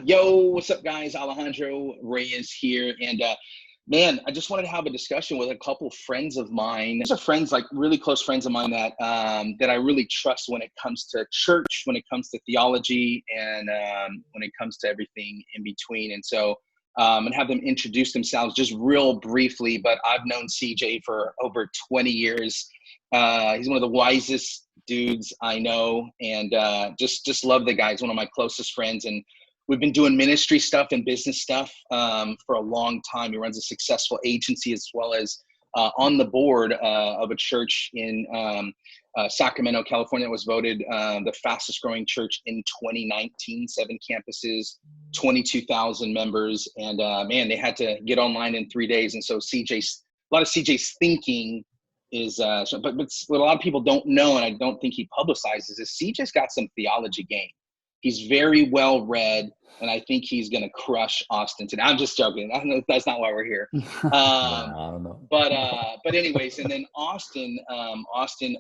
Yo, what's up, guys? Alejandro Reyes here. And man, I just wanted to have a discussion with a couple friends of mine. These are friends, like really close friends of mine that I really trust when it comes to church, when it comes to theology, and when it comes to everything in between. And have them introduce themselves just real briefly. But I've known CJ for over 20 years. He's one of the wisest dudes I know, and just love the guy. He's one of my closest friends, and we've been doing ministry stuff and business stuff for a long time. He runs a successful agency as well as on the board of a church in Sacramento, California, that was voted the fastest growing church in 2019, 7 campuses, 22,000 members. And man, they had to get online in 3 days. And so a lot of CJ's thinking is, but what a lot of people don't know, and I don't think he publicizes, is CJ's got some theology game. He's very well read, and I think he's going to crush Austin today. I'm just joking. I know that's not why we're here. I don't know. But anyways, and then Austin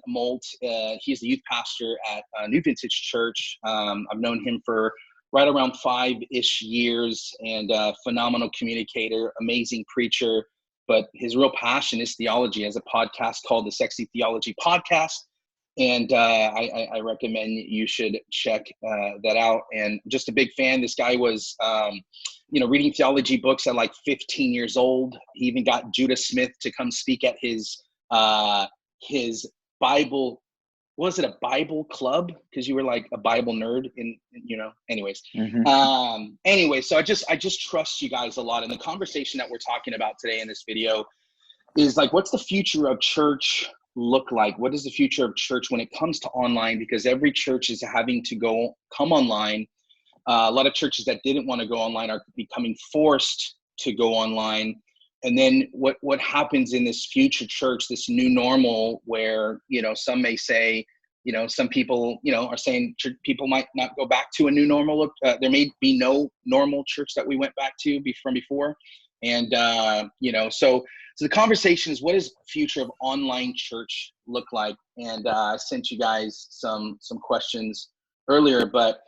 Molt, he's the youth pastor at New Vintage Church. I've known him for right around 5-ish years, and phenomenal communicator, amazing preacher. But his real passion is theology. He has a podcast called the Sexy Theology Podcast. And I recommend you should check that out. And just a big fan. This guy was, reading theology books at like 15 years old. He even got Judah Smith to come speak at his Bible. Was it a Bible club? Because you were like a Bible nerd, anyways. Anyway, so I just trust you guys a lot. And the conversation that we're talking about today in this video is like, what's the future of church look like? What is the future of church when it comes to online? Because every church is having to come online. A lot of churches that didn't want to go online are becoming forced to go online. And then what happens in this future church, this new normal, where, some may say, some people, are saying people might not go back to a new normal. There may be no normal church that we went back to from before. And, so the conversation is, what does the future of online church look like? And I sent you guys some questions earlier, but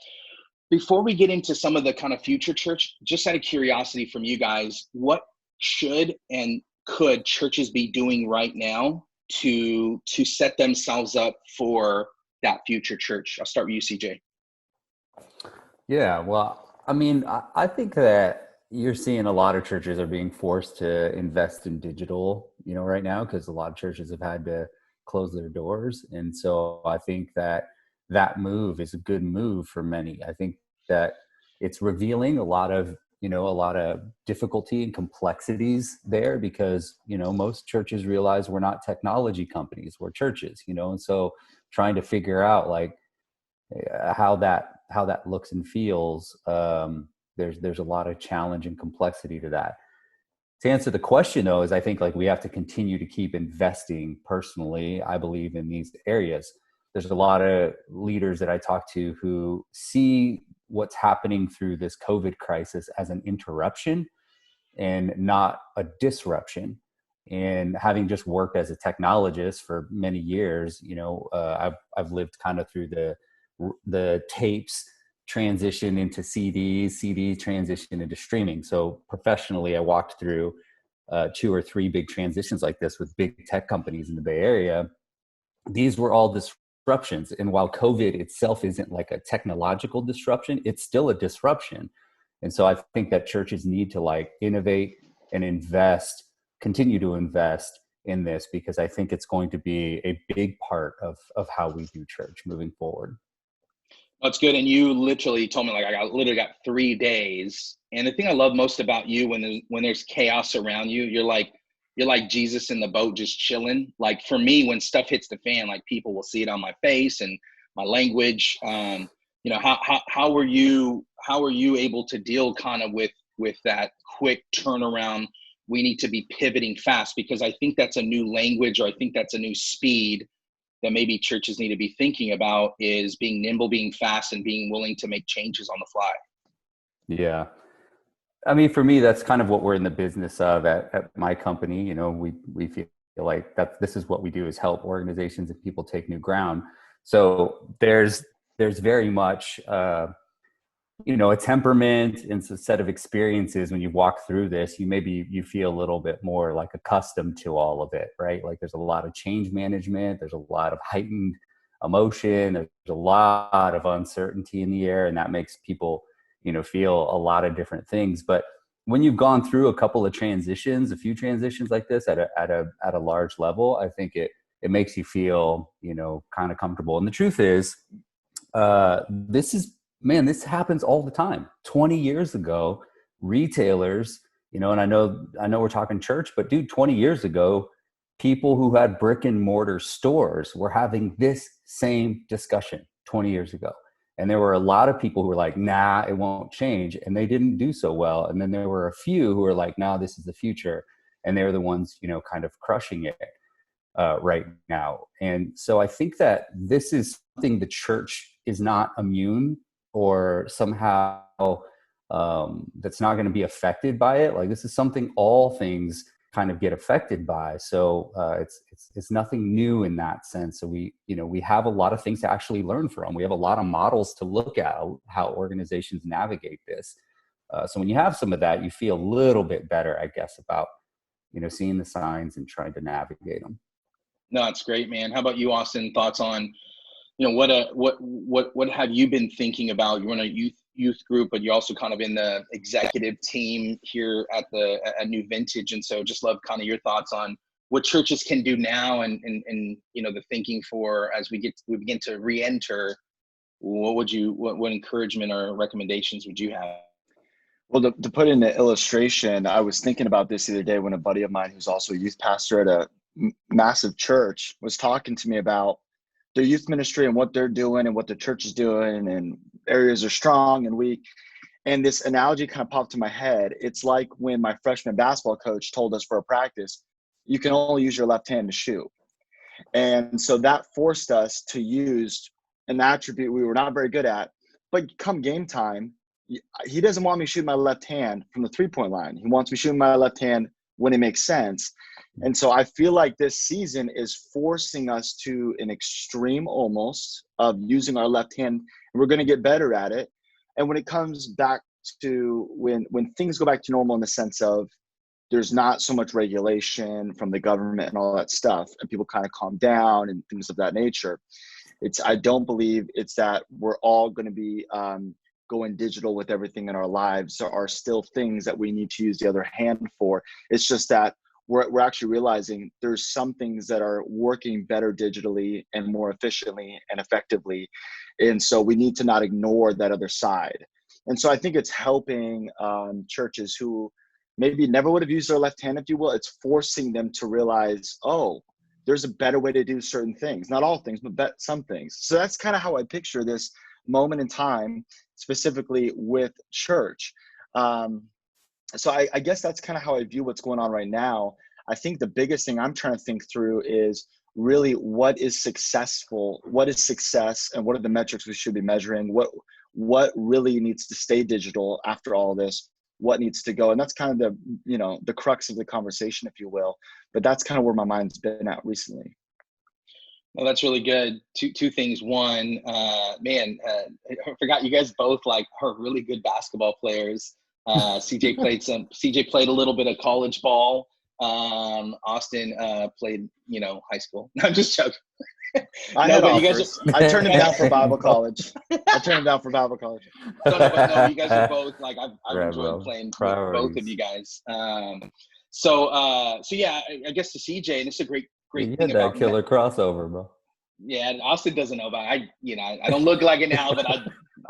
before we get into some of the kind of future church, just out of curiosity from you guys, what should and could churches be doing right now to set themselves up for that future church? I'll start with you, CJ. Yeah, well, I mean, I think that you're seeing a lot of churches are being forced to invest in digital, right now, because a lot of churches have had to close their doors. And so I think that move is a good move for many. I think that it's revealing a lot of difficulty and complexities there, because, most churches realize we're not technology companies, we're churches, and so trying to figure out like how that looks and feels. There's a lot of challenge and complexity to that. To answer the question, though, is I think like we have to continue to keep investing personally, I believe, in these areas. There's a lot of leaders that I talk to who see what's happening through this COVID crisis as an interruption and not a disruption. And having just worked as a technologist for many years, I've lived kind of through the tapes transition into CD transition into streaming. So professionally, I walked through 2 or 3 big transitions like this with big tech companies in the Bay Area. These were all disruptions. And while COVID itself isn't like a technological disruption, it's still a disruption. And so I think that churches need to like innovate and continue to invest in this, because I think it's going to be a big part of how we do church moving forward. That's good. And you literally told me, like, I literally got 3 days. And the thing I love most about you, when there's chaos around you, you're like Jesus in the boat, just chilling. Like for me, when stuff hits the fan, like people will see it on my face and my language. How were you able to deal kind of with that quick turnaround? We need to be pivoting fast, because I think that's a new language, or I think that's a new speed that maybe churches need to be thinking about, is being nimble, being fast, and being willing to make changes on the fly. Yeah. I mean, for me, that's kind of what we're in the business of at my company. We feel like this is what we do, is help organizations and people take new ground. So there's very much a temperament and a set of experiences. When you walk through this, you feel a little bit more like accustomed to all of it, right? Like there's a lot of change management, there's a lot of heightened emotion, there's a lot of uncertainty in the air, and that makes people, feel a lot of different things. But when you've gone through a few transitions like this at a large level, I think it makes you feel, kind of comfortable. And the truth is, this happens all the time. 20 years ago, retailers, and I know we're talking church, but dude, 20 years ago, people who had brick and mortar stores were having this same discussion 20 years ago. And there were a lot of people who were like, nah, it won't change. And they didn't do so well. And then there were a few who were like, nah, this is the future. And they're the ones, kind of crushing it right now. And so I think that this is something the church is not immune or somehow that's not going to be affected by it. Like this is something all things kind of get affected by. So it's nothing new in that sense. So we have a lot of things to actually learn from. We have a lot of models to look at how organizations navigate this. So when you have some of that, you feel a little bit better, I guess, about, seeing the signs and trying to navigate them. No, it's great, man. How about you, Austin? Thoughts on, what have you been thinking about? You're in a youth group, but you're also kind of in the executive team here at New Vintage. And so just love kind of your thoughts on what churches can do now and the thinking for as we begin to re-enter. What encouragement or recommendations would you have? Well, to put in an illustration, I was thinking about this the other day when a buddy of mine who's also a youth pastor at a massive church was talking to me about their youth ministry and what they're doing and what the church is doing and areas are strong and weak. And this analogy kind of popped to my head. It's like when my freshman basketball coach told us for a practice, you can only use your left hand to shoot. And so that forced us to use an attribute we were not very good at. But come game time, he doesn't want me shooting my left hand from the 3-point line. He wants me shooting my left hand when it makes sense. And so I feel like this season is forcing us to an extreme almost of using our left hand, and we're going to get better at it. And when it comes back to when things go back to normal in the sense of there's not so much regulation from the government and all that stuff, and people kind of calm down and things of that nature, I don't believe it's that we're all going to be going digital with everything in our lives. There are still things that we need to use the other hand for. It's just that we're actually realizing there's some things that are working better digitally and more efficiently and effectively. And so we need to not ignore that other side. And so I think it's helping churches who maybe never would have used their left hand, if you will. It's forcing them to realize, oh, there's a better way to do certain things. Not all things, but some things. So that's kind of how I picture this moment in time, specifically with church. So I guess that's kind of how I view what's going on right now. I think the biggest thing I'm trying to think through is really what is success, and what are the metrics we should be measuring? What really needs to stay digital after all this? What needs to go? And that's kind of the crux of the conversation, if you will. But that's kind of where my mind's been at recently. Well, that's really good. Two things. One, I forgot you guys both are really good basketball players. CJ played a little bit of college ball. Austin played, high school. No, I'm just joking. I turned him down for Bible college. No, you guys are both I've enjoyed playing with both of you guys. So yeah, I guess to CJ, and it's a great you thing had that killer crossover, bro. Yeah, Austin doesn't know about it. I don't look like it now, but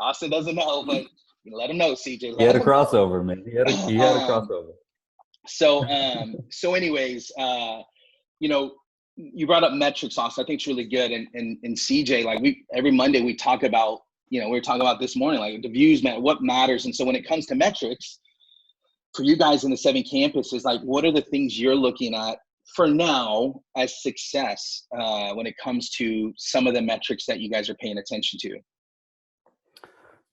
Austin doesn't know, but let him know, CJ. He had a crossover, man. He had a crossover. So anyways, you brought up metrics, Austin. I think it's really good. And CJ, every Monday we talk about, we were talking about this morning, the views, what matters. And so when it comes to metrics, for you guys in the 7 campuses, what are the things you're looking at for now as success when it comes to some of the metrics that you guys are paying attention to?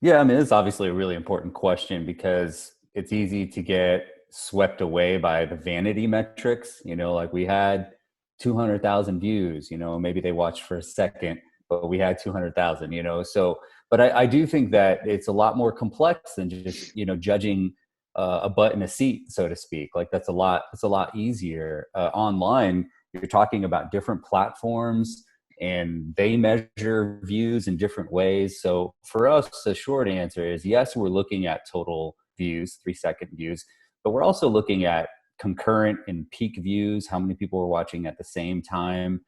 Yeah, I mean, it's obviously a really important question because it's easy to get swept away by the vanity metrics. We had 200,000 views, maybe they watched for a second, but we had 200,000, so, but I do think that it's a lot more complex than just, judging a butt in a seat, so to speak. Like it's a lot easier. Online, you're talking about different platforms and they measure views in different ways. So for us, the short answer is yes, we're looking at total views, 3-second views, but we're also looking at concurrent and peak views, how many people are watching at the same time.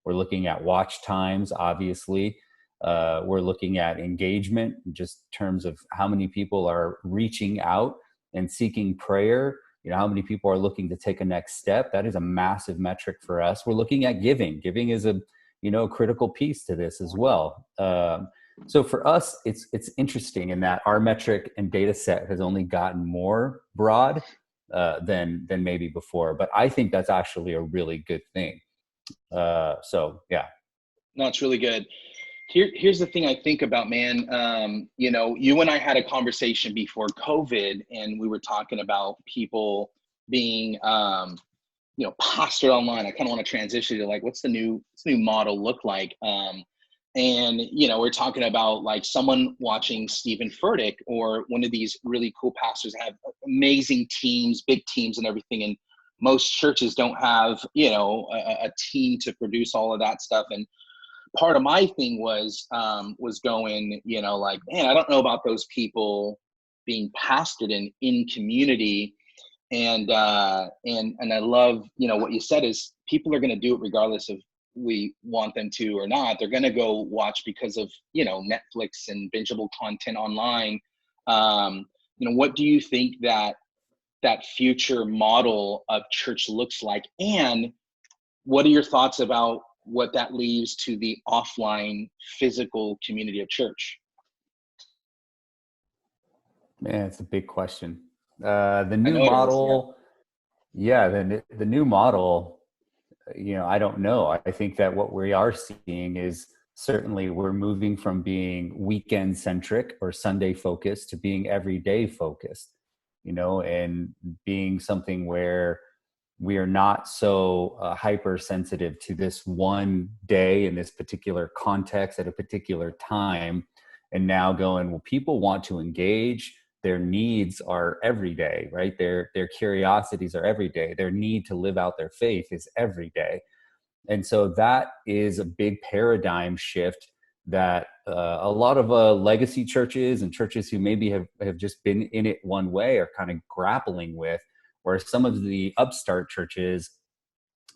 We're looking at watch times, obviously. We're looking at engagement, just in terms of how many people are reaching out and seeking prayer. How many people are looking to take a next step. That is a massive metric for us. We're looking at giving. Giving is a critical piece to this as well. So for us, it's interesting in that our metric and data set has only gotten more broad than maybe before. But I think that's actually a really good thing. So yeah. No, it's really good. Here's the thing I think about, man. You and I had a conversation before COVID, and we were talking about people being, pastored online. I kind of want to transition to like, what's the new model look like? We're talking about like someone watching Stephen Furtick or one of these really cool pastors have amazing teams, big teams and everything. And most churches don't have, a team to produce all of that stuff. And part of my thing was going, like, man, I don't know about those people being pastored in community. And I love, what you said is people are going to do it regardless of we want them to or not. They're going to go watch because of, Netflix and bingeable content online. What do you think that future model of church looks like? And what are your thoughts about what that leaves to the offline physical community of church? Man, it's a big question. The new model, the new model, I don't know. I think that what we are seeing is certainly we're moving from being weekend centric or Sunday focused to being everyday focused, and being something where we are not so hypersensitive to this one day in this particular context at a particular time. And now going, well, people want to engage. Their needs are every day, right? Their curiosities are every day. Their need to live out their faith is every day. And so that is a big paradigm shift that a lot of legacy churches and churches who maybe have just been in it one way are kind of grappling with, where some of the upstart churches,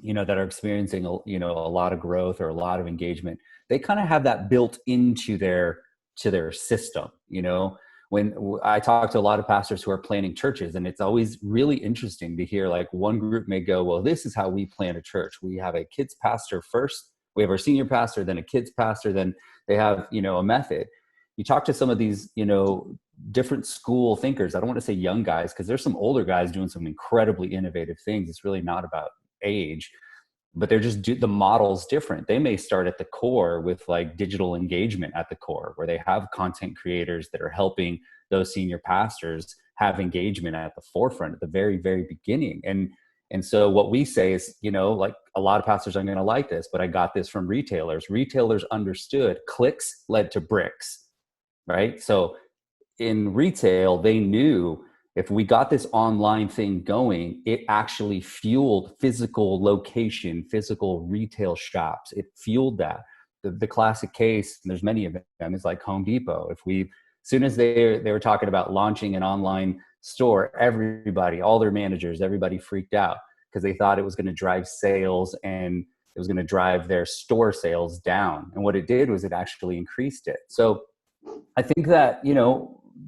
that are experiencing, a lot of growth or a lot of engagement, they kind of have that built into their system. When I talk to a lot of pastors who are planning churches, and it's always really interesting to hear, like, one group may go, well, this is how we plan a church. We have a kids pastor first, we have our senior pastor, then a kids pastor, then they have, a method. You talk to some of these, different school thinkers. I don't want to say young guys, because there's some older guys doing some incredibly innovative things. It's really not about age, but they're just the model's different. They may start at the core with like digital engagement at the core, where they have content creators that are helping those senior pastors have engagement at the forefront at the very, very beginning. And so what we say is, like, a lot of pastors aren't going to like this, but I got this from retailers. Retailers understood clicks led to bricks, right? So in retail, they knew if we got this online thing going, it actually fueled physical location, physical retail shops. It fueled that. The classic case, and there's many of them, is like Home Depot. As soon as they were talking about launching an online store, everybody, all their managers, everybody freaked out because they thought it was going to drive sales and it was going to drive their store sales down. And what it did was it actually increased it. So I think that,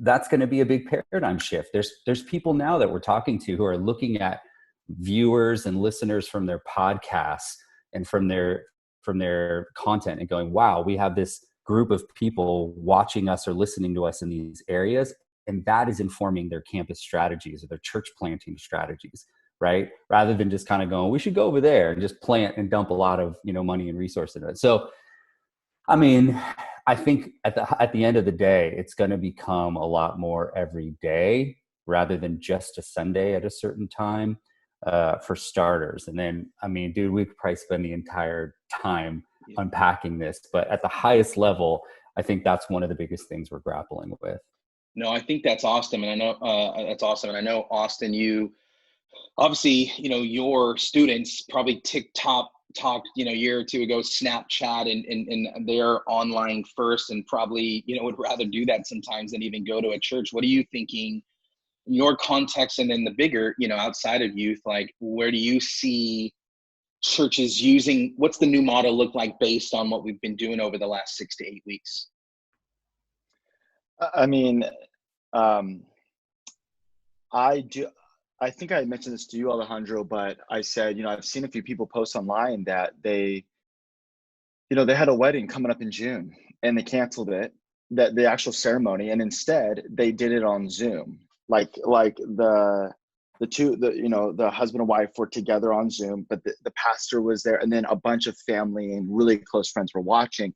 that's going to be a big paradigm shift. There's people now that we're talking to who are looking at viewers and listeners from their podcasts and from their content and going, wow, we have this group of people watching us or listening to us in these areas. And that is informing their campus strategies or their church planting strategies, right? Rather than just kind of going, we should go over there and just plant and dump a lot of, money and resources into it. So, I think at the end of the day, it's going to become a lot more every day rather than just a Sunday at a certain time, for starters. And then, dude, we could probably spend the entire time unpacking this, but at the highest level, I think that's one of the biggest things we're grappling with. No, I think that's awesome. And I know that's awesome. And I know, Austin, you obviously, your students probably talked, a year or two ago, Snapchat and they're online first, and probably, would rather do that sometimes than even go to a church. What are you thinking in your context, and then the bigger, outside of youth, like where do you see churches using, what's the new model look like based on what we've been doing over the last 6 to 8 weeks? I mean, I think I mentioned this to you, Alejandro, but I said, I've seen a few people post online that they had a wedding coming up in June and they canceled it, that the actual ceremony, and instead they did it on Zoom. Like the husband and wife were together on Zoom, but the pastor was there, and then a bunch of family and really close friends were watching,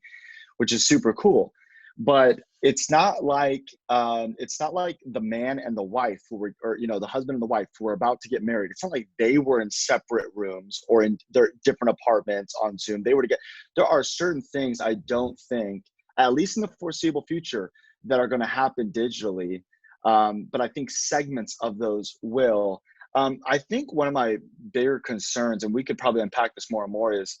which is super cool. But it's not like the man and the wife the husband and the wife who were about to get married. It's not like they were in separate rooms or in their different apartments on Zoom. They were together. There are certain things I don't think, at least in the foreseeable future, that are going to happen digitally. But I think segments of those will. I think one of my bigger concerns, and we could probably unpack this more and more, is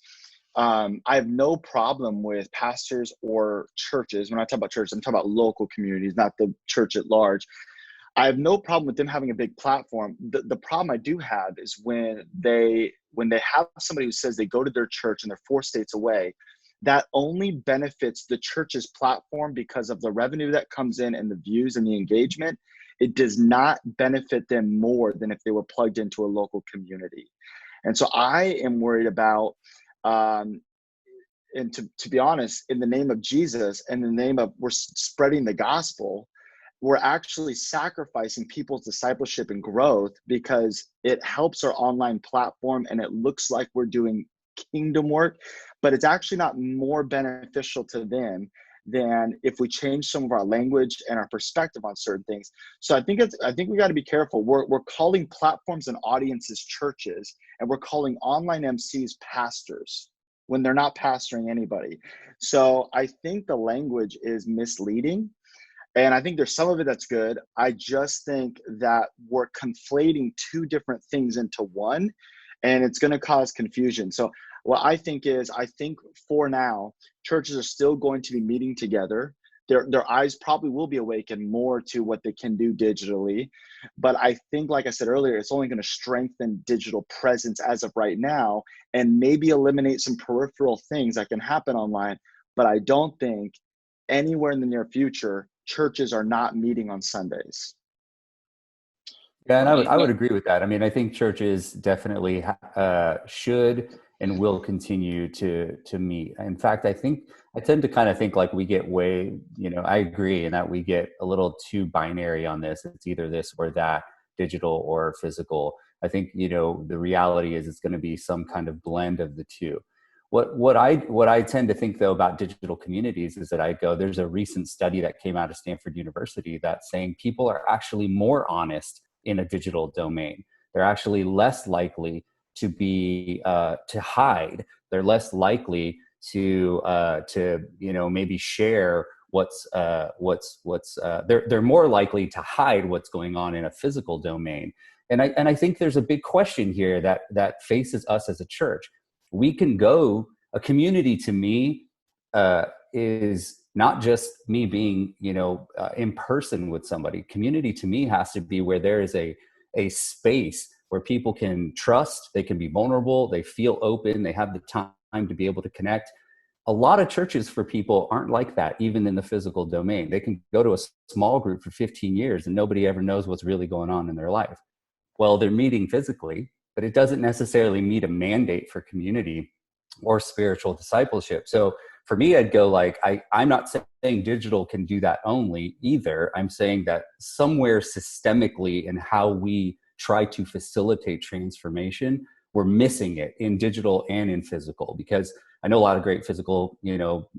I have no problem with pastors or churches. When I talk about churches, I'm talking about local communities, not the church at large. I have no problem with them having a big platform. The problem I do have is when they have somebody who says they go to their church and they're 4 states away, that only benefits the church's platform because of the revenue that comes in and the views and the engagement. It does not benefit them more than if they were plugged into a local community. And so I am worried about, and to be honest, in the name of Jesus and in the name of we're spreading the gospel, we're actually sacrificing people's discipleship and growth because it helps our online platform and it looks like we're doing kingdom work, but it's actually not more beneficial to them than if we change some of our language and our perspective on certain things. So I think we got to be careful. We're calling platforms and audiences churches, and we're calling online MCs pastors when they're not pastoring anybody. So I think the language is misleading. And I think there's some of it that's good. I just think that we're conflating 2 different things into one, and it's going to cause confusion. So what I think for now, churches are still going to be meeting together. Their eyes probably will be awakened more to what they can do digitally. But I think, like I said earlier, it's only going to strengthen digital presence as of right now and maybe eliminate some peripheral things that can happen online. But I don't think anywhere in the near future, churches are not meeting on Sundays. Yeah, and I would agree with that. I mean, I think churches definitely should and will continue to meet. In fact, I tend to kind of think like we get I agree in that we get a little too binary on this. It's either this or that, digital or physical. I think, the reality is it's going to be some kind of blend of the two. What I tend to think though about digital communities is that there's a recent study that came out of Stanford University that's saying people are actually more honest in a digital domain. They're actually less likely to be to hide. They're less likely to maybe share they're more likely to hide what's going on in a physical domain. And I think there's a big question here that faces us as a church. We can go, a community to me is not just me being, in person with somebody. Community to me has to be where there is a space where people can trust, they can be vulnerable, they feel open, they have the time to be able to connect. A lot of churches for people aren't like that, even in the physical domain. They can go to a small group for 15 years and nobody ever knows what's really going on in their life. Well, they're meeting physically, but it doesn't necessarily meet a mandate for community or spiritual discipleship. So for me, I'd go like, I'm not saying digital can do that only either. I'm saying that somewhere systemically in how we try to facilitate transformation, we're missing it in digital and in physical, because I know a lot of great physical,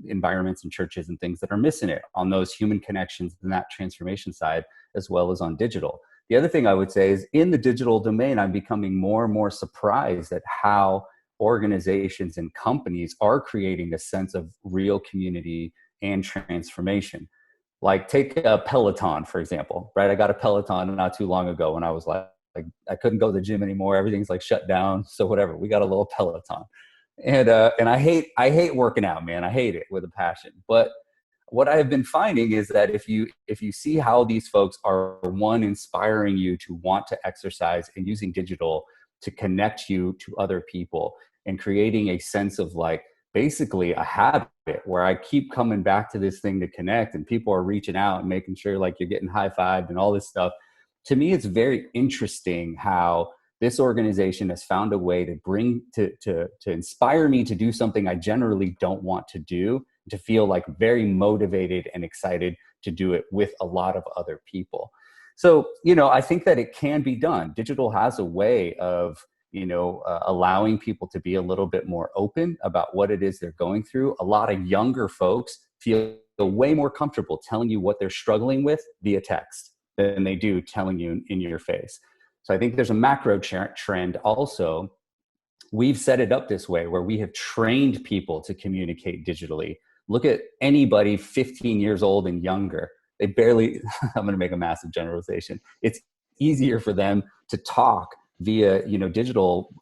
environments and churches and things that are missing it on those human connections and that transformation side, as well as on digital. The other thing I would say is in the digital domain, I'm becoming more and more surprised at how organizations and companies are creating a sense of real community and transformation. Like take a Peloton, for example, right? I got a Peloton not too long ago when I was like I couldn't go to the gym anymore. Everything's like shut down. So whatever, we got a little Peloton. And I hate working out, man. I hate it with a passion. But what I've been finding is that if you see how these folks are, one, inspiring you to want to exercise and using digital to connect you to other people and creating a sense of like basically a habit where I keep coming back to this thing to connect, and people are reaching out and making sure like you're getting high-fived and all this stuff. To me, it's very interesting how this organization has found a way to bring to inspire me to do something I generally don't want to do, to feel like very motivated and excited to do it with a lot of other people. So, I think that it can be done. Digital has a way of, allowing people to be a little bit more open about what it is they're going through. A lot of younger folks feel way more comfortable telling you what they're struggling with via text than they do telling you in your face. So I think there's a macro trend also. We've set it up this way where we have trained people to communicate digitally. Look at anybody 15 years old and younger. They barely, I'm going to make a massive generalization. It's easier for them to talk via, digital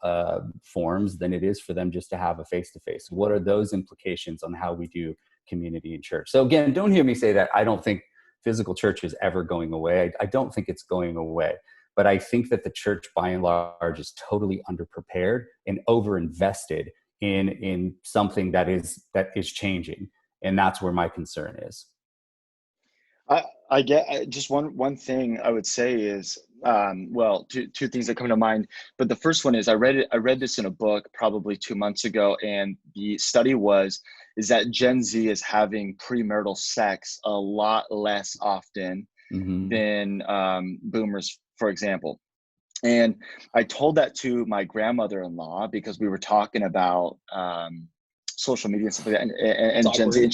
forms than it is for them just to have a face-to-face. What are those implications on how we do community in church? So again, don't hear me say that I don't think physical church is ever going away. I don't think it's going away. But I think that the church, by and large, is totally underprepared and overinvested in something that is changing, and that's where my concern is. I get just one thing I would say is two things that come to mind. But the first one is I read this in a book probably 2 months ago, and the study is that Gen Z is having premarital sex a lot less often than boomers, for example. And I told that to my grandmother-in-law because we were talking about social media and stuff like that, and Gen Z, and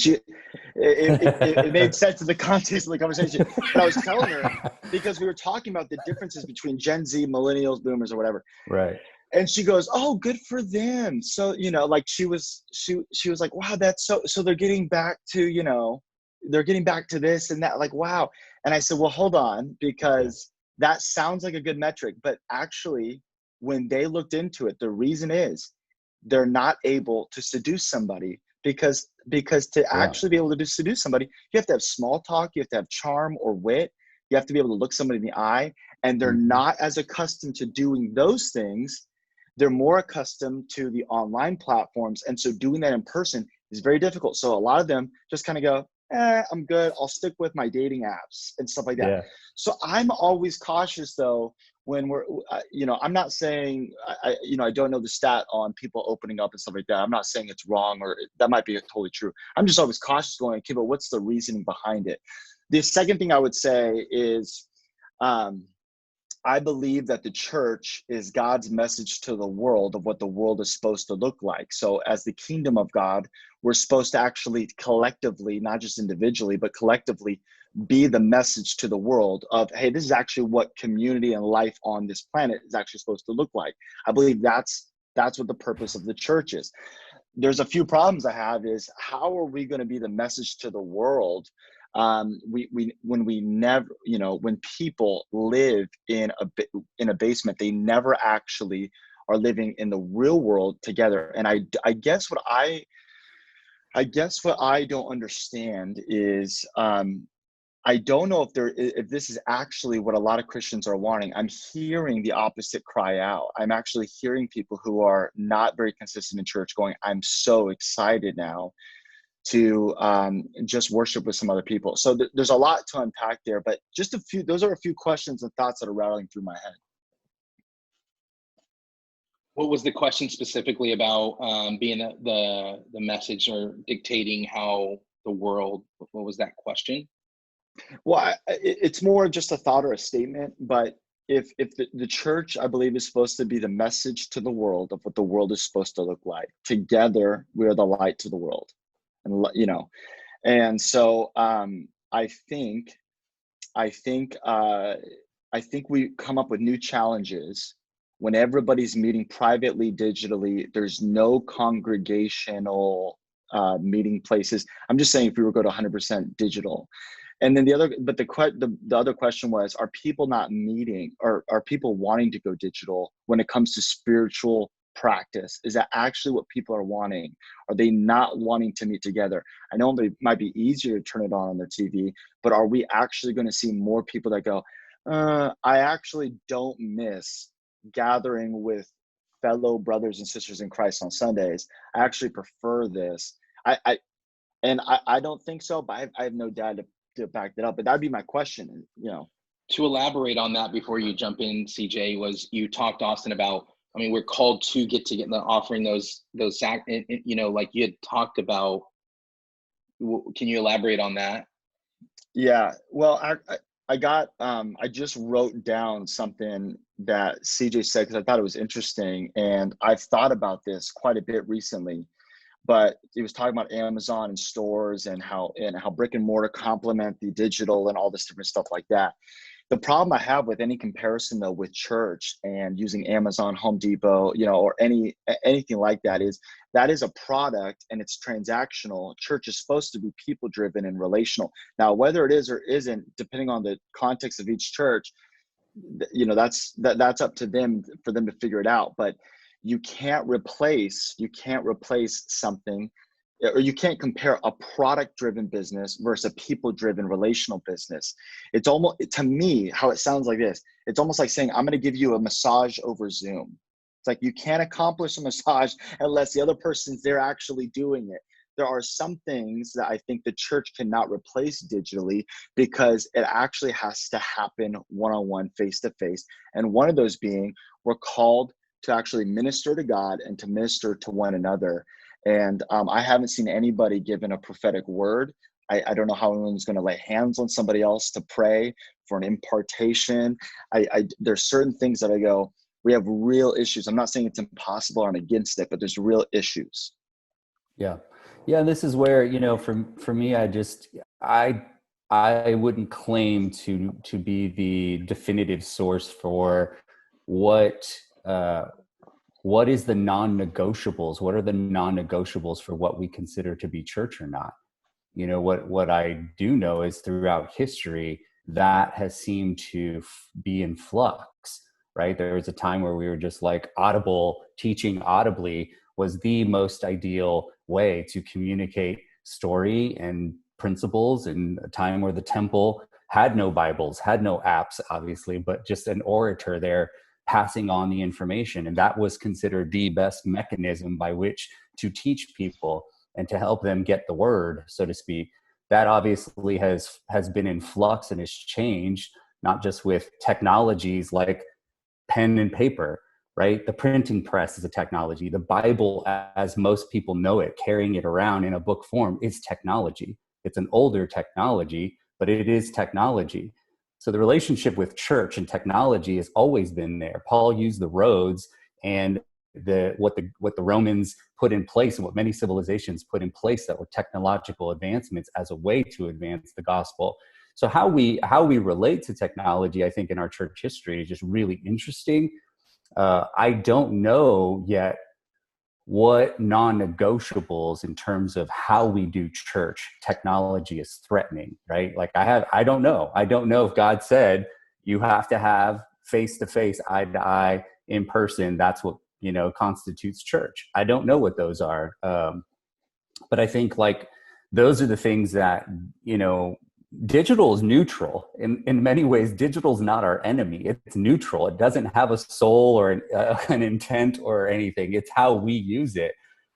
it made sense in the context of the conversation. But I was telling her because we were talking about the differences between Gen Z, millennials, boomers, or whatever. Right. And she goes, "Oh, good for them." So, like she was like, "Wow, that's so they're getting back to, they're getting back to this and that, like, wow." And I said, "Well, hold on, because that sounds like a good metric, but actually when they looked into it, the reason is they're not able to seduce somebody because to actually be able to seduce somebody, you have to have small talk, you have to have charm or wit, you have to be able to look somebody in the eye, and they're not as accustomed to doing those things. They're more accustomed to the online platforms, and so doing that in person is very difficult. So a lot of them just kind of go, I'm good, I'll stick with my dating apps and stuff like that." Yeah. So I'm always cautious though, when we're, I'm not saying, I don't know the stat on people opening up and stuff like that. I'm not saying it's wrong, or that might be totally true. I'm just always cautious going, okay, but what's the reasoning behind it? The second thing I would say is, I believe that the church is God's message to the world of what the world is supposed to look like. So as the kingdom of God, we're supposed to actually collectively, not just individually, but collectively be the message to the world of, hey, this is actually what community and life on this planet is actually supposed to look like. I believe that's what the purpose of the church is. There's a few problems I have is, how are we going to be the message to the world when people live in a basement, they never actually are living in the real world together. And I guess what I don't understand is, I don't know if this is actually what a lot of Christians are wanting. I'm hearing the opposite cry out. I'm actually hearing people who are not very consistent in church going, I'm so excited now to just worship with some other people. So there's a lot to unpack there, but those are a few questions and thoughts that are rattling through my head. What was the question specifically about being the message or dictating how the world, what was that question? Well, it's more just a thought or a statement, but if the church, I believe, is supposed to be the message to the world of what the world is supposed to look like. Together, we are the light to the world. And so I think we come up with new challenges when everybody's meeting privately, digitally, there's no congregational meeting places. I'm just saying if we were go to 100% digital. And then the other question was, are people not meeting, or are people wanting to go digital when it comes to spiritual practice? Is that actually what people are wanting? Are they not wanting to meet together? I know it might be easier to turn it on their TV, but are we actually going to see more people that go, I actually don't miss gathering with fellow brothers and sisters in Christ on Sundays. I actually prefer this. I don't think so, but I have no data to back that up. But that'd be my question, To elaborate on that before you jump in, CJ, was you talked, Austin, about, I mean, we're called to get offering those like you had talked about. Can you elaborate on that? Yeah, well, I just wrote down something that CJ said because I thought it was interesting, and I've thought about this quite a bit recently. But he was talking about Amazon and stores and how brick and mortar complement the digital and all this different stuff like that. The problem I have with any comparison though with church and using Amazon, Home Depot, or anything like that is a product and it's transactional. Church is supposed to be people driven and relational. Now, whether it is or isn't, depending on the context of each church, that's up to them for them to figure it out. But you can't replace something, or you can't compare a product-driven business versus a people-driven relational business. It's almost, to me, how it sounds like this, it's almost like saying, I'm going to give you a massage over Zoom. It's like you can't accomplish a massage unless the other person's there actually doing it. There are some things that I think the church cannot replace digitally because it actually has to happen one-on-one, face-to-face. And one of those being, we're called to actually minister to God and to minister to one another. And I haven't seen anybody given a prophetic word. I don't know how anyone's going to lay hands on somebody else to pray for an impartation. There's certain things that I go, we have real issues. I'm not saying it's impossible or I'm against it, but there's real issues. Yeah. And this is where, for me, I wouldn't claim to be the definitive source for what is the non-negotiables? What are the non-negotiables for what we consider to be church or not? What I do know is throughout history, that has seemed to be in flux, right? There was a time where we were just like teaching audibly was the most ideal way to communicate story and principles, in a time where the temple had no Bibles, had no apps, obviously, but just an orator there passing on the information. And that was considered the best mechanism by which to teach people and to help them get the word, so to speak. That obviously has been in flux and has changed, not just with technologies like pen and paper, right? The printing press is a technology. The Bible, as most people know it, carrying it around in a book form, is technology. It's an older technology, but it is technology. So the relationship with church and technology has always been there. Paul used the roads and what the Romans put in place and what many civilizations put in place that were technological advancements as a way to advance the gospel. So how we relate to technology, I think, in our church history is just really interesting. I don't know yet what non-negotiables in terms of how we do church technology is threatening, right? Like I don't know if God said you have to have face-to-face, eye-to-eye, in person. That's what, constitutes church. I don't know what those are. But I think like those are the things that, digital is neutral. In many ways, digital is not our enemy. It's neutral. It doesn't have a soul or an intent or anything. It's how we use it,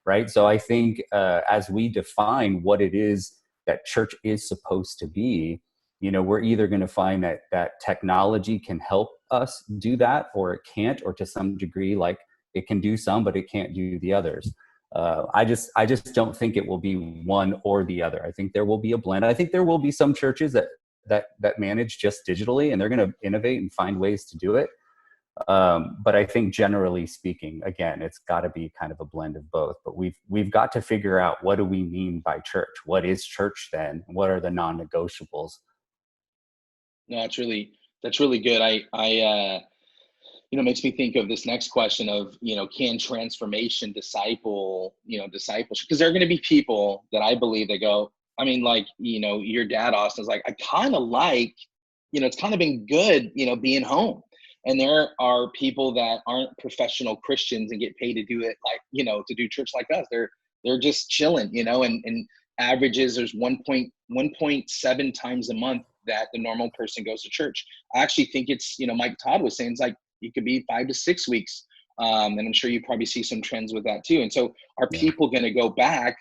right? So I think as we define what it is that church is supposed to be, we're either going to find that technology can help us do that, or it can't, or to some degree, like it can do some, but it can't do the others. I just don't think it will be one or the other. I think there will be a blend. I think there will be some churches that manage just digitally, and they're going to innovate and find ways to do it. But I think generally speaking, again, it's got to be kind of a blend of both. But we've got to figure out, what do we mean by church? What is church then? What are the non-negotiables? No, that's really good. makes me think of this next question of, can transformation discipleship? Because there are going to be people that I believe that go, I mean, like, your dad, Austin's like, I kind of like, it's kind of been good, being home. And there are people that aren't professional Christians and get paid to do it, like, to do church like us. They're just chilling, and averages, there's 1.7 times a month that the normal person goes to church. I actually think it's, Mike Todd was saying, it's like, it could be 5 to 6 weeks. And I'm sure you probably see some trends with that too. And so are people going to go back?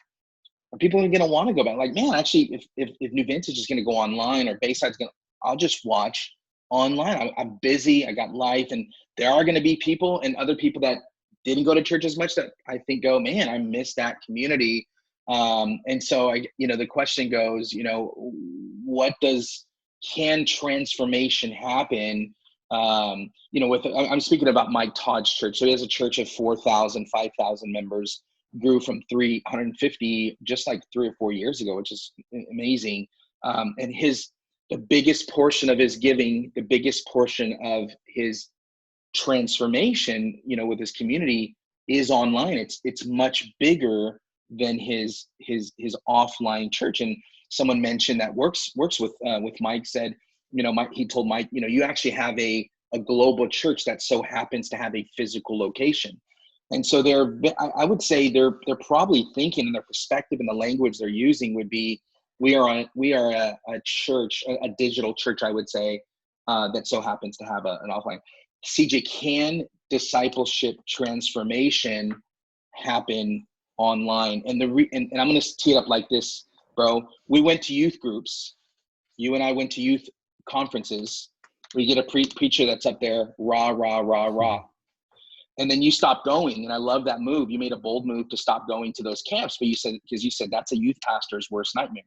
Are people going to want to go back? Like, man, actually, if New Vintage is going to go online, or Bayside's going to, I'll just watch online. I'm busy. I got life. And there are going to be people and other people that didn't go to church as much that I think go, man, I miss that community. And so the question goes, can transformation happen? I'm speaking about Mike Todd's church. So he has a church of 4,000, 5,000 members, grew from 350 just like 3 or 4 years ago, which is amazing. And the biggest portion of his giving, the biggest portion of his transformation, with his community is online. It's much bigger than his offline church. And someone mentioned that works with Mike said, he told Mike, you actually have a global church that so happens to have a physical location. And so I would say they're probably thinking, in their perspective and the language they're using would be, we are a church, a digital church, I would say, that so happens to have an offline. CJ, can discipleship transformation happen online? And and I'm going to tee it up like this, bro. We went to youth groups. You and I went to youth conferences. We get a preacher that's up there, rah, rah, rah, rah. And then you stop going. And I love that move. You made a bold move to stop going to those camps, but you said that's a youth pastor's worst nightmare.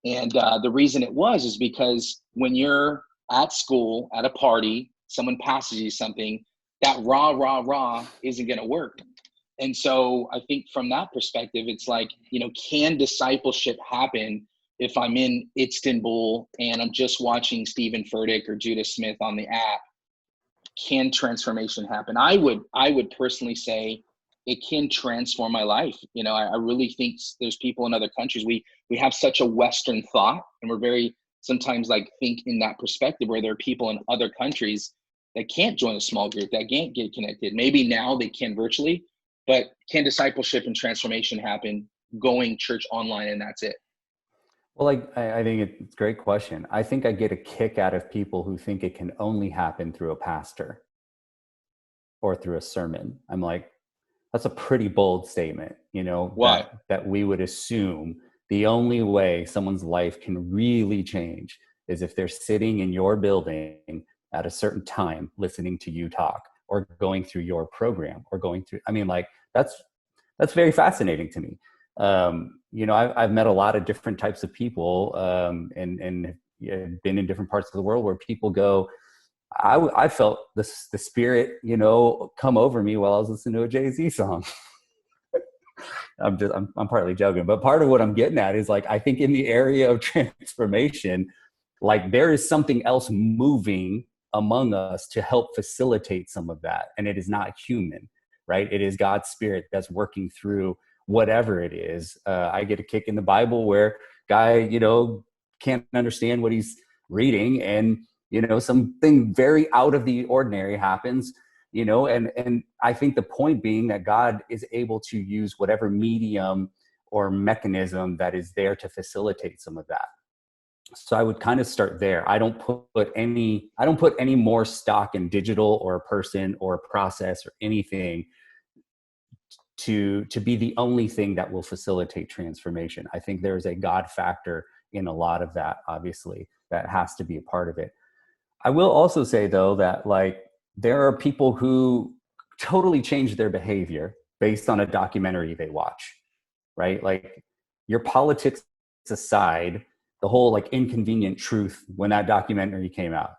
And the reason it is because when you're at school, at a party, someone passes you something, that rah, rah, rah isn't going to work. And so I think from that perspective, it's like, can discipleship happen if I'm in Istanbul and I'm just watching Stephen Furtick or Judah Smith on the app? Can transformation happen? I would personally say it can transform my life. I really think there's people in other countries. We have such a Western thought, and we're very sometimes like think in that perspective where there are people in other countries that can't join a small group, that can't get connected. Maybe now they can virtually, but can discipleship and transformation happen going church online and that's it? Well, I think it's a great question. I think I get a kick out of people who think it can only happen through a pastor or through a sermon. I'm like, that's a pretty bold statement, Why? That we would assume the only way someone's life can really change is if they're sitting in your building at a certain time, listening to you talk, or going through your program, or going through, that's very fascinating to me. I've met a lot of different types of people, and been in different parts of the world where people go, I felt the spirit, come over me while I was listening to a Jay-Z song. I'm partly joking, but part of what I'm getting at is like, I think in the area of transformation, like there is something else moving among us to help facilitate some of that. And it is not human, right? It is God's spirit that's working through whatever it is. I get a kick in the Bible where guy, can't understand what he's reading, and, something very out of the ordinary happens, and I think the point being that God is able to use whatever medium or mechanism that is there to facilitate some of that. So I would kind of start there. I don't put any more stock in digital or a person or a process or anything to be the only thing that will facilitate transformation. I think there's a God factor in a lot of that, obviously, that has to be a part of it. I will also say, though, that like there are people who totally change their behavior based on a documentary they watch, right? Like your politics aside, the whole like inconvenient truth when that documentary came out,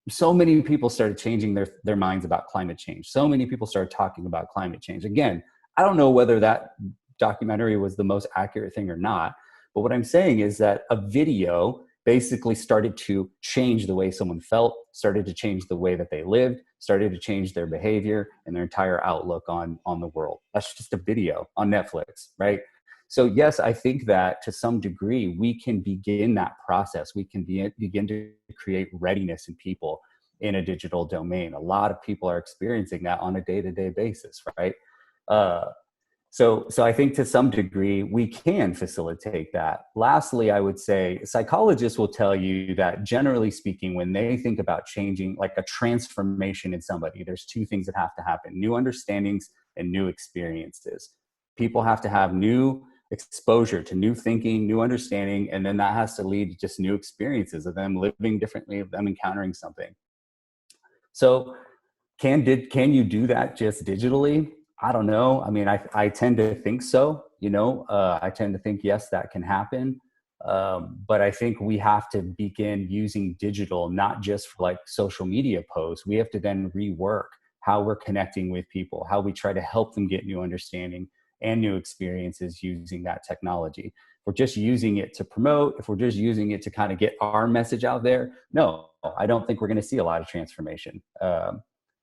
so many people started changing their minds about climate change. So many people started talking about climate change. Again, I don't know whether that documentary was the most accurate thing or not, but what I'm saying is that a video basically started to change the way someone felt, started to change the way that they lived, started to change their behavior and their entire outlook on the world. That's just a video on Netflix, right? So yes, I think that to some degree, we can begin that process. We can begin to create readiness in people in a digital domain. A lot of people are experiencing that on a day-to-day basis, right? So I think to some degree, we can facilitate that. Lastly, I would say psychologists will tell you that generally speaking, when they think about changing, like a transformation in somebody, there's two things that have to happen: new understandings and new experiences. People have to have new exposure to new thinking, new understanding, and then that has to lead to just new experiences of them living differently, of them encountering something. So can you do that just digitally? I don't know. I mean, I tend to think so, I tend to think, yes, that can happen. But I think we have to begin using digital, not just for like social media posts. We have to then rework how we're connecting with people, how we try to help them get new understanding and new experiences using that technology. If we're just using it to promote, if we're just using it to kind of get our message out there, no, I don't think we're going to see a lot of transformation.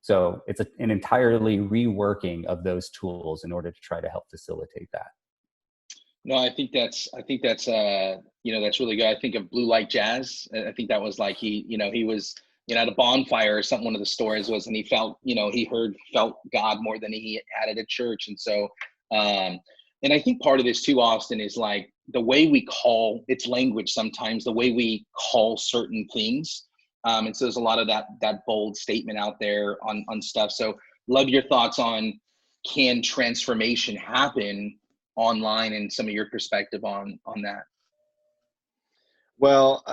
So it's an entirely reworking of those tools in order to try to help facilitate that. No, I think that's that's really good. I think of Blue Light Jazz. I think that was like he was at a bonfire or something. One of the stories was, and he felt felt God more than he had at a church. And so and I think part of this too, Austin, is like the way we call, it's language sometimes, the way we call certain things. And so there's a lot of that bold statement out there on stuff. So love your thoughts on, can transformation happen online, and some of your perspective on that. Well,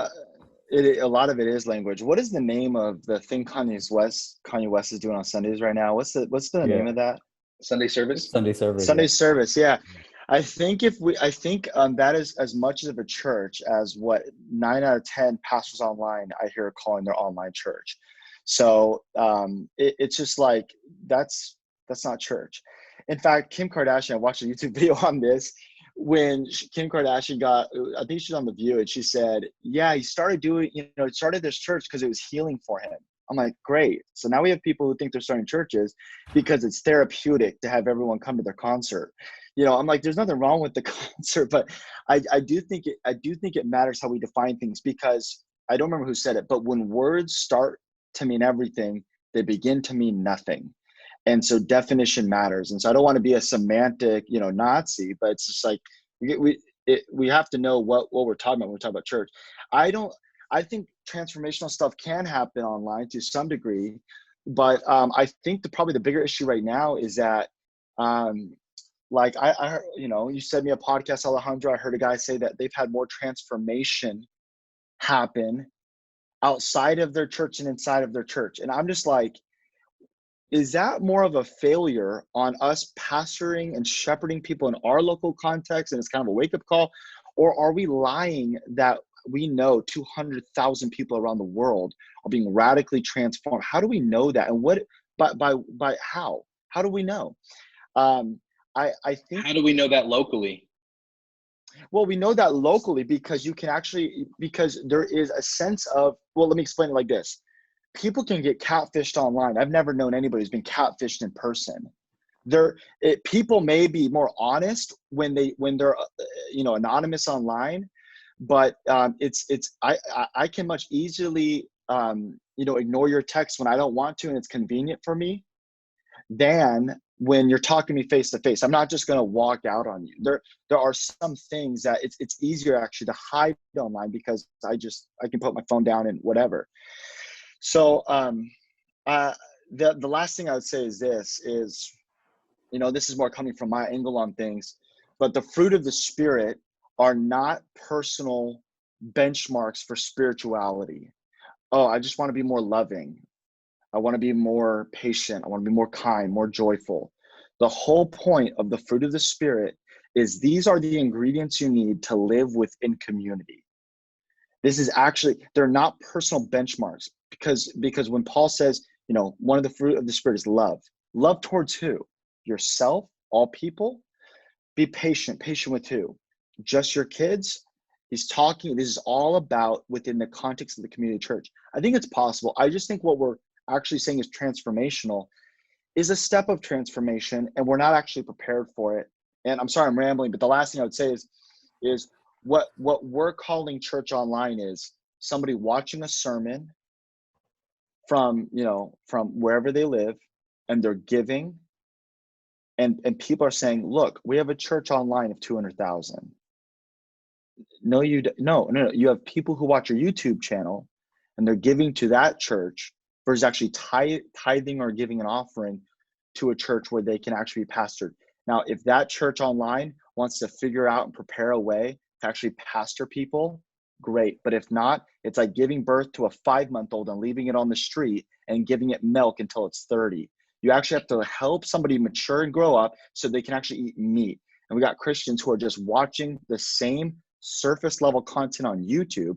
a lot of it is language. What is the name of the thing Kanye West is doing on Sundays right now? What's the name of that? Sunday service. Sunday service. Yeah. I think that is as much of a church as what 9 out of 10 pastors online I hear calling their online church. So it's just like, that's not church. In fact, Kim Kardashian, I watched a YouTube video on this. When Kim Kardashian I think she's on The View, and she said, yeah, he started this church because it was healing for him. I'm like, great. So now we have people who think they're starting churches because it's therapeutic to have everyone come to their concert. I'm like, there's nothing wrong with the concert, but I do think it matters how we define things, because I don't remember who said it, but when words start to mean everything, they begin to mean nothing. And so definition matters. And so I don't want to be a semantic, Nazi, but it's just like, we have to know what we're talking about when we're talking about church. I think transformational stuff can happen online to some degree, but I think probably the bigger issue right now is that, like I heard, you sent me a podcast, Alejandro. I heard a guy say that they've had more transformation happen outside of their church and inside of their church. And I'm just like, is that more of a failure on us pastoring and shepherding people in our local context, and it's kind of a wake-up call? Or are we lying that we know 200,000 people around the world are being radically transformed? How do we know that? And by how? How do we know? I think. How do we know that locally? Well, we know that locally because because there is a sense of, well, let me explain it like this. People can get catfished online. I've never known anybody who's been catfished in person. People may be more honest when they're anonymous online, but I can much easily ignore your text when I don't want to and it's convenient for me, than when you're talking to me face to face. I'm not just going to walk out on you. There are some things that it's easier actually to hide online because I can put my phone down and whatever. So the last thing I would say is this is, this is more coming from my angle on things, but the fruit of the Spirit are not personal benchmarks for spirituality. Oh, I just want to be more loving. I want to be more patient. I want to be more kind, more joyful. The whole point of the fruit of the Spirit is these are the ingredients you need to live within community. This is actually, they're not personal benchmarks because when Paul says, one of the fruit of the Spirit is love. Love towards who? Yourself, all people. Be patient. Patient with who? Just your kids? He's talking, this is all about within the context of the community church. I think it's possible. I just think what we're actually saying is transformational is a step of transformation, and we're not actually prepared for it. And I'm sorry, I'm rambling, but the last thing I would say is what we're calling church online is somebody watching a sermon from wherever they live, and they're giving, and people are saying, look, we have a church online of 200,000. No, no. You have people who watch your YouTube channel and they're giving to that church versus actually tithing or giving an offering to a church where they can actually be pastored. Now, if that church online wants to figure out and prepare a way to actually pastor people, great. But if not, it's like giving birth to a 5-month-old and leaving it on the street and giving it milk until it's 30. You actually have to help somebody mature and grow up so they can actually eat meat. And we got Christians who are just watching the same surface level content on YouTube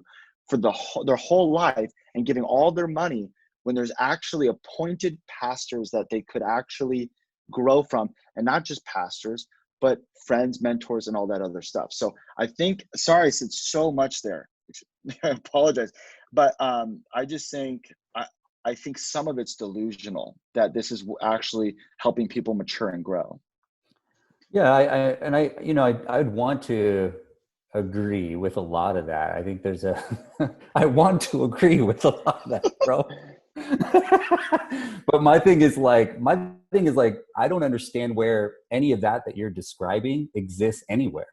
for their whole life and giving all their money when there's actually appointed pastors that they could actually grow from, and not just pastors, but friends, mentors, and all that other stuff. So I think, sorry, I said so much there. I apologize. But I just think, I think some of it's delusional that this is actually helping people mature and grow. Yeah, I'd want to agree with a lot of that. I think I want to agree with a lot of that, bro. But my thing is like, I don't understand where any of that you're describing exists anywhere.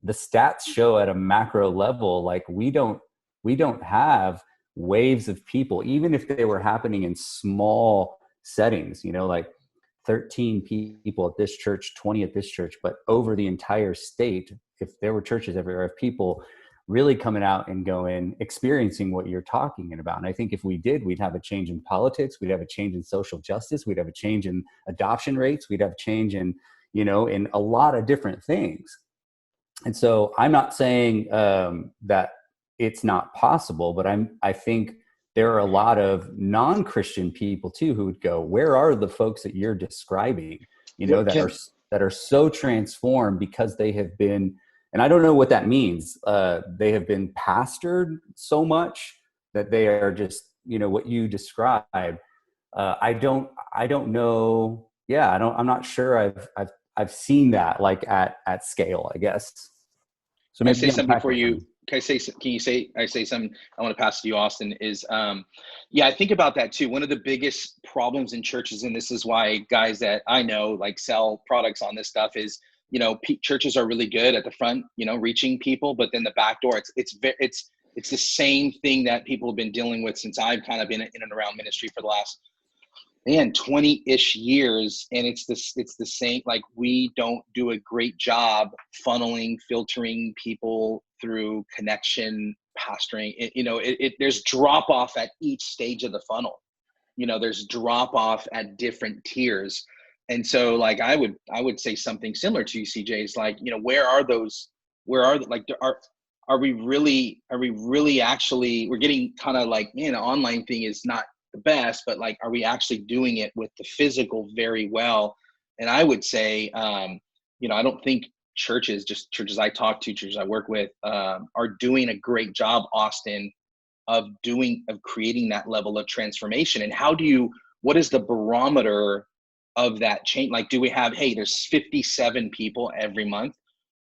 The stats show at a macro level, like we don't have waves of people, even if they were happening in small settings, like 13 people at this church, 20 at this church, but over the entire state, if there were churches everywhere, of people really coming out and experiencing what you're talking about. And I think if we did, we'd have a change in politics, we'd have a change in social justice, we'd have a change in adoption rates, we'd have a change in, in a lot of different things. And so I'm not saying that it's not possible, but I think there are a lot of non-Christian people too who would go, where are the folks that you're describing, that are so transformed because they have been, and I don't know what that means. They have been pastored so much that they are just, what you described. I don't know. Yeah, I'm not sure I've seen that like at scale, I guess. So maybe I say something for you. I say something I want to pass to you, Austin, is, I think about that too. One of the biggest problems in churches, and this is why guys that I know like sell products on this stuff, is, churches are really good at the front, reaching people, but then the back door, it's the same thing that people have been dealing with since I've kind of been in and around ministry for the last 20-ish years. And it's the same, like we don't do a great job funneling, filtering people through connection, pastoring. There's drop off at each stage of the funnel. There's drop off at different tiers. And so like, I would say something similar to you, CJ, is like, are we really actually, we're getting kind of like, online thing is not the best, but like, are we actually doing it with the physical very well? And I would say, I don't think churches I talk to, churches I work with, are doing a great job, Austin, of creating that level of transformation. And what is the barometer of that change? Like, do we have, hey, there's 57 people every month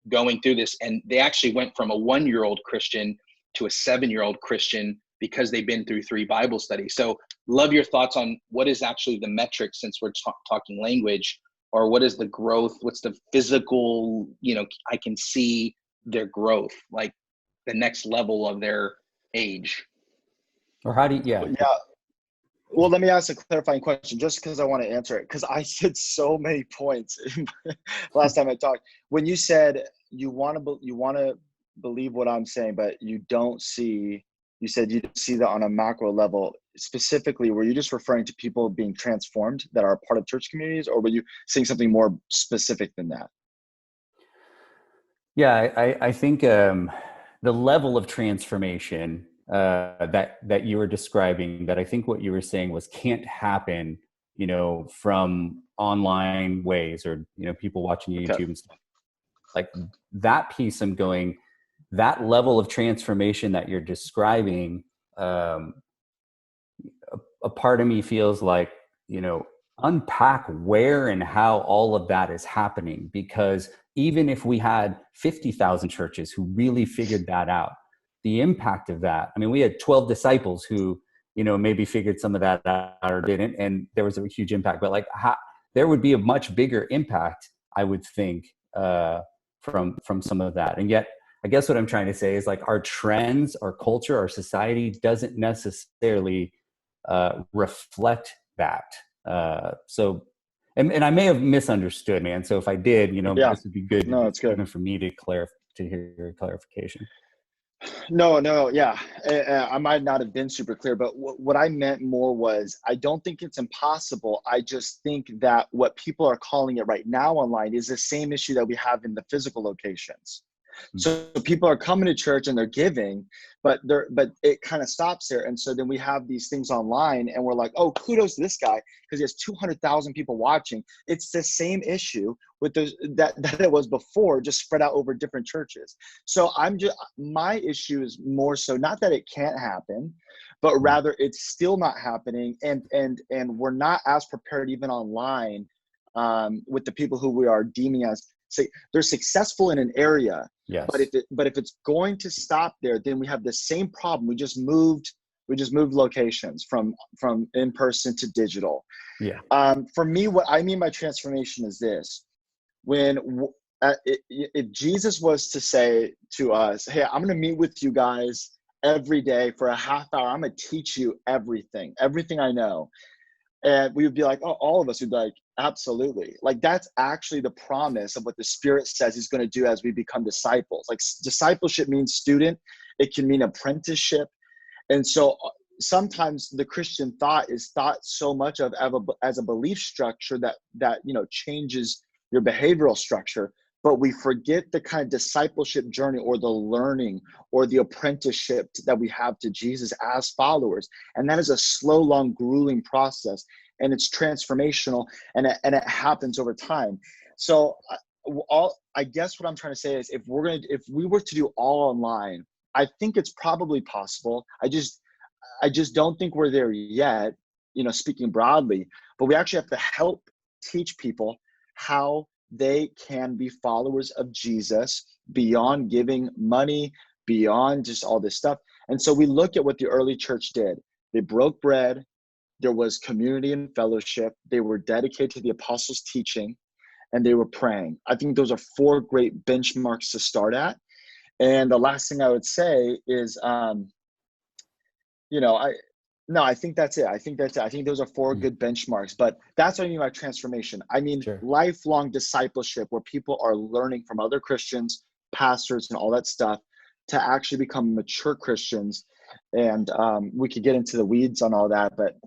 going through this, and they actually went from a 1-year-old Christian to a 7-year-old Christian because they've been through 3 Bible studies. So love your thoughts on what is actually the metric, since we're talking language, or what is the growth? What's the physical, I can see their growth, like the next level of their age. Or how do you, yeah. Well, let me ask a clarifying question, just because I want to answer it, because I said so many points last time I talked. When you said you want to believe what I'm saying, but you don't see, you said you don't see that on a macro level. Specifically, were you just referring to people being transformed that are a part of church communities, or were you saying something more specific than that? Yeah, I think the level of transformation that you were describing, that I think what you were saying was can't happen, from online ways, or, people watching YouTube and stuff. Like that piece, I'm going, that level of transformation that you're describing, a part of me feels like, you know, unpack where and how all of that is happening, because even if we had 50,000 churches who really figured that out, the impact of that, I mean, we had 12 disciples who, you know, maybe figured some of that out or didn't, and there was a huge impact, but like there would be a much bigger impact, I would think, from some of that. And yet, I guess what I'm trying to say is like our trends, our culture, our society doesn't necessarily reflect that. So, and I may have misunderstood, man. So if I did, you know, this would be good. No, it's good. Even for me to hear your clarification. No, yeah. I might not have been super clear, but what I meant more was, I don't think it's impossible. I just think that what people are calling it right now online is the same issue that we have in the physical locations. So people are coming to church and they're giving, but it kind of stops there. And so then we have these things online and we're like, oh, kudos to this guy because he has 200,000 people watching. It's the same issue with those that it was before, just spread out over different churches. So my issue is more so not that it can't happen, but rather it's still not happening. And we're not as prepared even online with the people who we are deeming as, say, they're successful in an area. Yes. But if it's going to stop there, then we have the same problem. We just moved locations from in person to digital. Yeah. For me, what I mean by transformation is this: if Jesus was to say to us, "Hey, I'm going to meet with you guys every day for a half hour. I'm going to teach you everything I know," and we would be like, oh, all of us would be like, absolutely. Like, that's actually the promise of what the Spirit says he's going to do as we become disciples. Like, discipleship means student. It can mean apprenticeship. And so sometimes the Christian thought is thought so much of as a belief structure that you know, changes your behavioral structure. But we forget the kind of discipleship journey or the learning or the apprenticeship that we have to Jesus as followers. And that is a slow, long, grueling process. And it's transformational, and it happens over time. So I guess what I'm trying to say is, if we were to do all online, I think it's probably possible. I just don't think we're there yet, you know, speaking broadly, but we actually have to help teach people how they can be followers of Jesus beyond giving money, beyond just all this stuff. And so we look at what the early church did. They broke bread. There was community and fellowship. They were dedicated to the apostles' teaching, and they were praying. I think those are 4 great benchmarks to start at. And the last thing I would say is, you know, I think that's it. I think those are 4 good benchmarks, but that's what I mean by transformation. I mean, lifelong discipleship where people are learning from other Christians, pastors, and all that stuff to actually become mature Christians. And we could get into the weeds on all that, but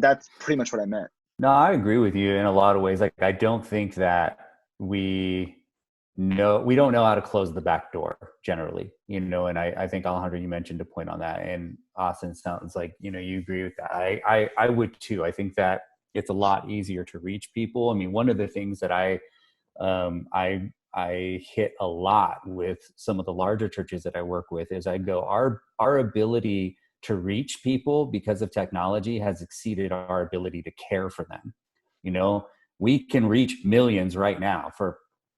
that's pretty much what I meant. No, I agree with you in a lot of ways. Like, I don't think that we don't know how to close the back door generally, you know, and I think, Alejandro, you mentioned a point on that, and Austin, sounds like, you know, you agree with that. I would too. I think that it's a lot easier to reach people. I mean, one of the things that I hit a lot with some of the larger churches that I work with is I go, our ability to reach people because of technology has exceeded our ability to care for them. You know, we can reach millions right now for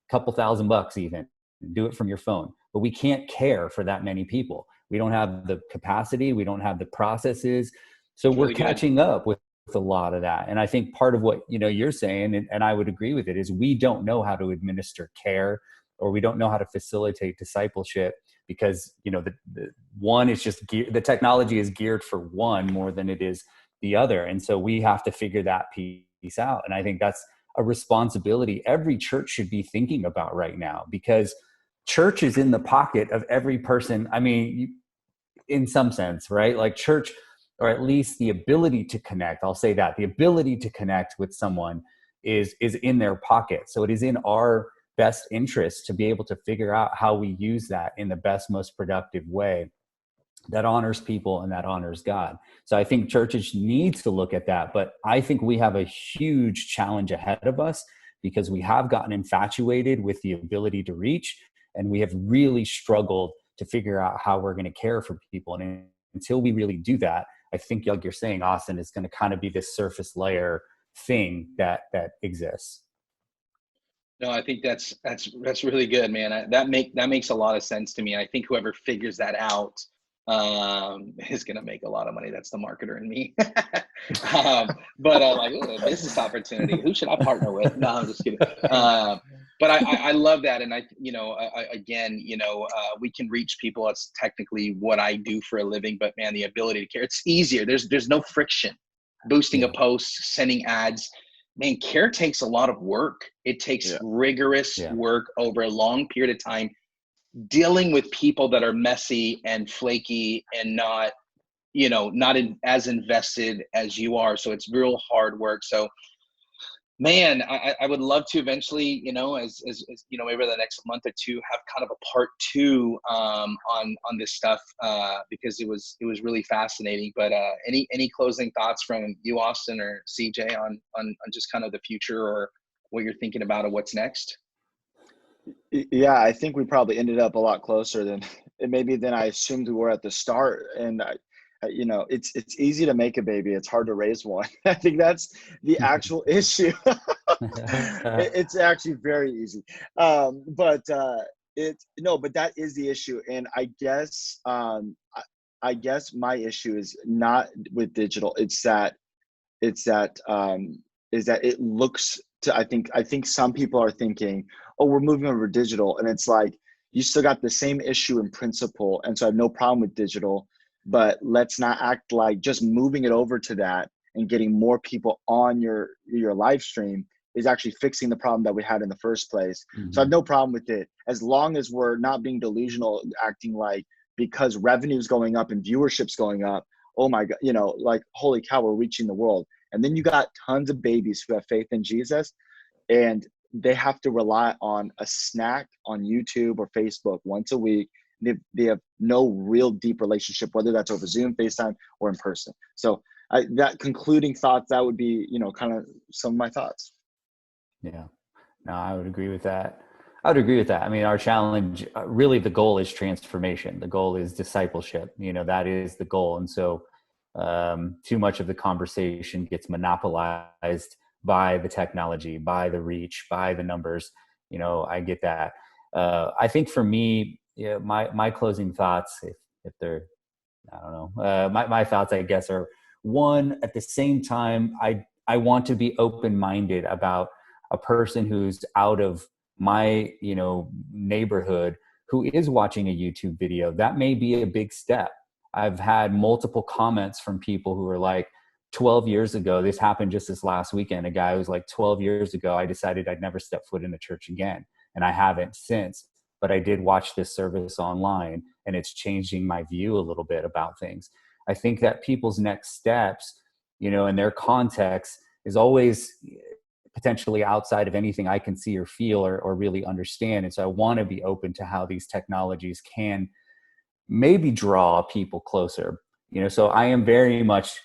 couple $1,000 even, do it from your phone, but we can't care for that many people. We don't have the capacity. We don't have the processes. So we're catching up with a lot of that. And I think part of what, you know, you're saying, and I would agree with it, is we don't know how to administer care, or we don't know how to facilitate discipleship, because, you know, the one is just the technology is geared for one more than it is the other. And so we have to figure that piece out. And I think that's a responsibility every church should be thinking about right now, because church is in the pocket of every person. I mean, in some sense, right? Like, church, or at least the ability to connect, I'll say that, the ability to connect with someone is in their pocket. So it is in our best interest to be able to figure out how we use that in the best, most productive way that honors people and that honors God. So I think churches need to look at that, but I think we have a huge challenge ahead of us, because we have gotten infatuated with the ability to reach, and we have really struggled to figure out how we're going to care for people. And until we really do that, I think, like you're saying, Austin, is going to kind of be this surface layer thing that exists. No, I think that's really good, man. That makes a lot of sense to me. I think whoever figures that out is going to make a lot of money. That's the marketer in me. But like, ooh, a business opportunity. Who should I partner with? No, I'm just kidding. But I love that, and again, we can reach people. It's technically what I do for a living, but man, the ability to care, it's easier. There's no friction. Boosting a post, sending ads. Man, care takes a lot of work. It takes rigorous work over a long period of time, dealing with people that are messy and flaky and not as invested as you are. So it's real hard work. So, man, I would love to eventually, as maybe the next month or two, have kind of a part 2 on this stuff because it was really fascinating. But any closing thoughts from you, Austin or CJ, on just kind of the future or what you're thinking about or what's next? Yeah, I think we probably ended up a lot closer than I assumed we were at the start. And it's easy to make a baby. It's hard to raise one. I think that's the actual issue. It's actually very easy. But that is the issue. And I guess my issue is not with digital. Is that it looks to, I think some people are thinking, oh, we're moving over to digital. And it's like, you still got the same issue in principle. And so I have no problem with digital, but let's not act like just moving it over to that and getting more people on your live stream is actually fixing the problem that we had in the first place. Mm-hmm. So I have no problem with it, as long as we're not being delusional, acting like because revenue's going up and viewership's going up, oh my God, like, holy cow, we're reaching the world. And then you got tons of babies who have faith in Jesus, and they have to rely on a snack on YouTube or Facebook once a week. They have no real deep relationship, whether that's over Zoom, FaceTime, or in person. So that concluding thoughts, that would be, kind of some of my thoughts. Yeah, no, I would agree with that. I mean, our challenge, really the goal is transformation. The goal is discipleship. That is the goal. And so too much of the conversation gets monopolized by the technology, by the reach, by the numbers. I get that. I think for me, my closing thoughts, if they're, I don't know, my thoughts, I guess, are, one, at the same time, I want to be open-minded about a person who's out of my, neighborhood, who is watching a YouTube video. That may be a big step. I've had multiple comments from people who are like, 12 years ago, this happened just this last weekend. A guy was like, 12 years ago, I decided I'd never step foot in a church again. And I haven't since, but I did watch this service online, and it's changing my view a little bit about things. I think that people's next steps, in their context, is always potentially outside of anything I can see or feel or really understand. And so I want to be open to how these technologies can maybe draw people closer. So I am very much,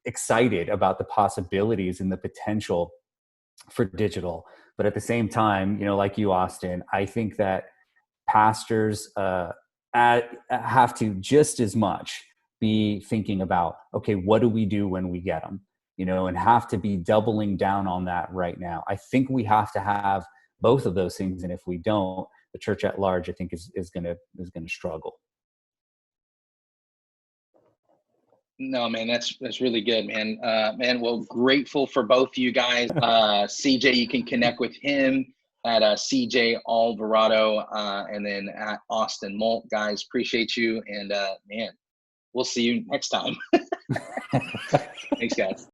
excited about the possibilities and the potential for digital. But at the same time, like you, Austin, I think that pastors have to just as much be thinking about, okay, what do we do when we get them? And have to be doubling down on that right now. I think we have to have both of those things. And if we don't, the church at large, I think is going to struggle. No, man, that's really good, man. Well, grateful for both of you guys. CJ, you can connect with him at CJ Alvarado, and then at Austin Molt. Guys, appreciate you, and man, we'll see you next time. Thanks, guys.